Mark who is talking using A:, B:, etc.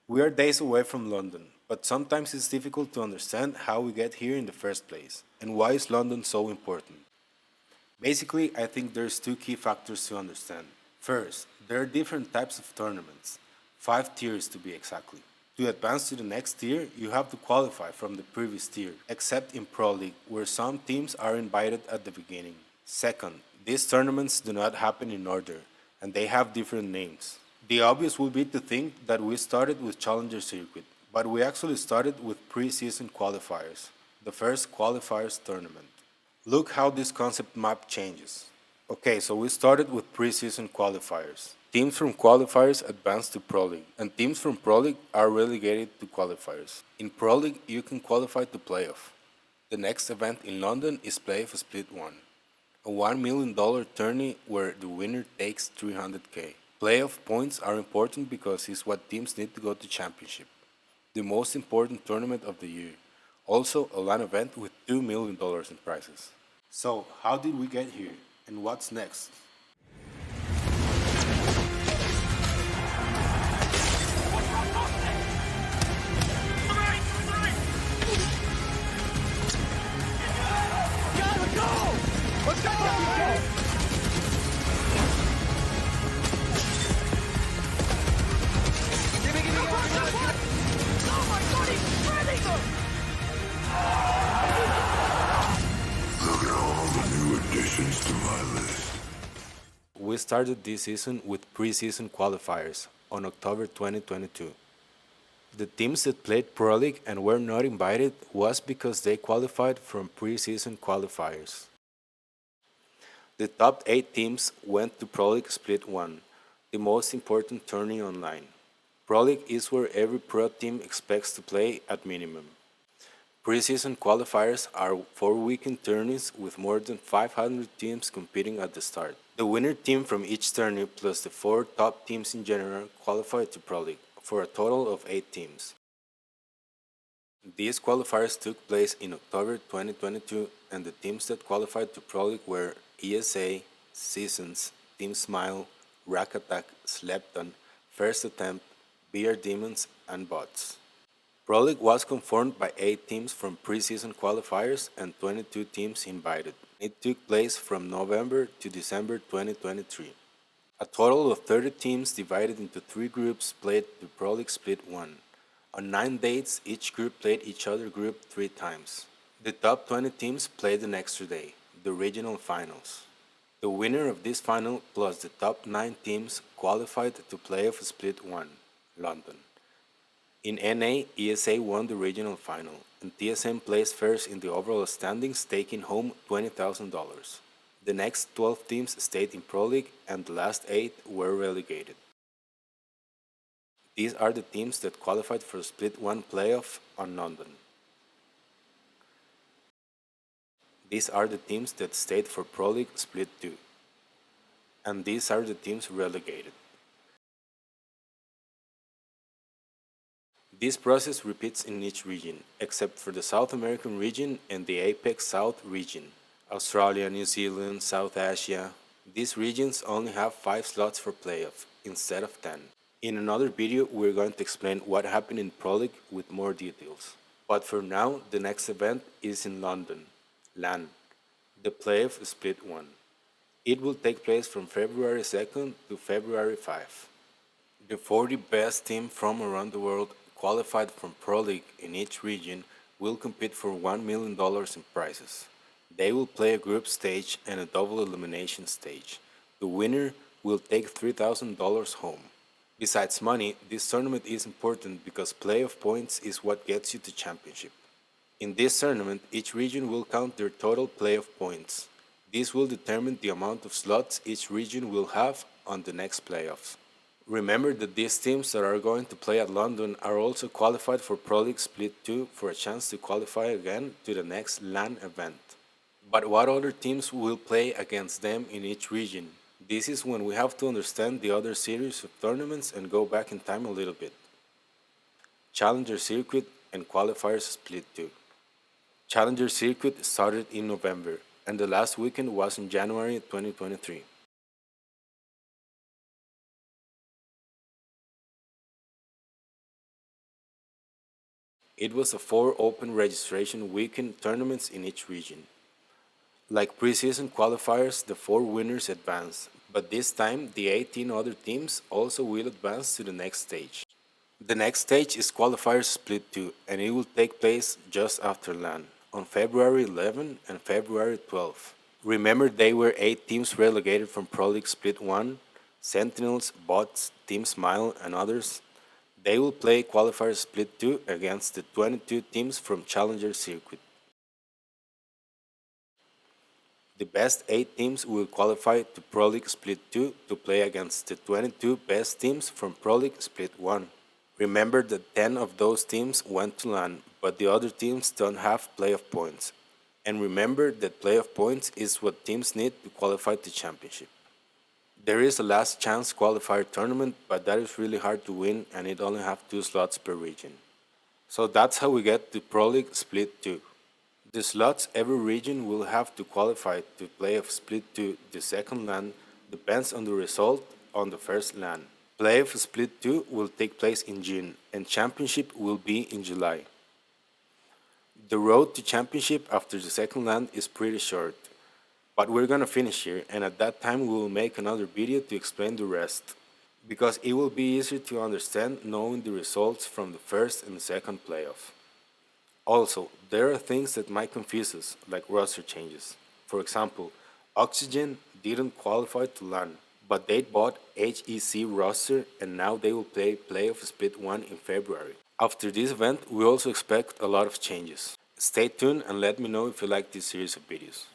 A: We are days away from London, but sometimes it's difficult to understand how we get here in the first place and why is London so important. Basically, I think there's two key factors to understand. First, there are different types of tournaments, 5 tiers to be exactly. To advance to the next tier, you have to qualify from the previous tier, except in Pro League, where some teams are invited at the beginning. Second, these tournaments do not happen in order, and they have different names. The obvious would be to think that we started with Challenger Circuit, but we actually started with pre-season qualifiers, the first qualifiers tournament. Look how this concept map changes. Okay, so we started with preseason qualifiers. Teams from qualifiers advance to Pro League, and teams from Pro League are relegated to qualifiers. In Pro League, you can qualify to playoff. The next event in London is Playoff Split 1, a $1 million tourney where the winner takes 300k. Playoff points are important because it's what teams need to go to championship, the most important tournament of the year. Also, a LAN event with $2 million in prizes. So, how did we get here? And what's next?
B: Look at all the new additions to my list.
A: We started this season with preseason qualifiers on October 2022. The teams that played Pro League and were not invited was because they qualified from preseason qualifiers. The top 8 teams went to Pro League Split 1, the most important tourney online. Pro League is where every pro team expects to play at minimum. Preseason qualifiers are 4 weekend tourneys with more than 500 teams competing at the start. The winner team from each tourney plus the 4 top teams in general qualify to Pro League, for a total of 8 teams. These qualifiers took place in October 2022, and the teams that qualified to Pro League were ESA, Seasons, Team Smile, Rack Attack, Slepton, First Attempt, BR Demons, and Bots. Pro League was conformed by 8 teams from preseason qualifiers and 22 teams invited. It took place from November to December 2023. A total of 30 teams divided into 3 groups played the Pro League Split 1. On 9 dates, each group played each other group 3 times. The top 20 teams played an extra day, the regional finals. The winner of this final plus the top 9 teams qualified to playoff Split 1, London. In NA, ESA won the regional final, and TSM placed first in the overall standings, taking home $20,000. The next 12 teams stayed in Pro League, and the last 8 were relegated. These are the teams that qualified for Split 1 playoff on London. These are the teams that stayed for Pro League Split 2. And these are the teams relegated. This process repeats in each region, except for the South American region and the Apex South region. Australia, New Zealand, South Asia. These regions only have 5 slots for playoff, instead of 10. In another video, we're going to explain what happened in Pro League with more details. But for now, the next event is in London, LAN, the Playoff Split 1. It will take place from February 2nd to February 5th. The 40 best teams from around the world qualified from Pro League in each region will compete for $1 million in prizes. They will play a group stage and a double elimination stage. The winner will take $3,000 home. Besides money, this tournament is important because playoff points is what gets you to championship. In this tournament, each region will count their total playoff points. This will determine the amount of slots each region will have on the next playoffs. Remember that these teams that are going to play at London are also qualified for Pro League Split 2 for a chance to qualify again to the next LAN event. But what other teams will play against them in each region? This is when we have to understand the other series of tournaments and go back in time a little bit. Challenger Circuit and Qualifiers Split 2. Challenger Circuit started in November, and the last weekend was in January 2023. It was a 4 open registration weekend tournaments in each region. Like preseason qualifiers, the 4 winners advance, but this time the 18 other teams also will advance to the next stage. The next stage is qualifiers split 2, and it will take place just after LAN, on February 11 and February 12. Remember, they were 8 teams relegated from Pro League Split 1, Sentinels, Bots, Team Smile, and others. They will play qualifier split 2 against the 22 teams from Challenger Circuit. The best 8 teams will qualify to Pro League Split 2 to play against the 22 best teams from Pro League Split 1. Remember that 10 of those teams went to LAN, but the other teams don't have playoff points. And remember that playoff points is what teams need to qualify to championship. There is a last chance qualifier tournament, but that is really hard to win and it only have 2 slots per region. So that's how we get to Pro League Split 2. The slots every region will have to qualify to play of Split 2 the second LAN depends on the result on the first LAN. Play of Split 2 will take place in June and championship will be in July. The road to championship after the second LAN is pretty short, but we're gonna finish here and at that time we will make another video to explain the rest, because it will be easier to understand knowing the results from the first and second playoff. Also, there are things that might confuse us, like roster changes. For example, Oxygen didn't qualify to LAN, but they bought HEC roster and now they will play Playoff Split 1 in February. After this event, we also expect a lot of changes. Stay tuned and let me know if you like this series of videos.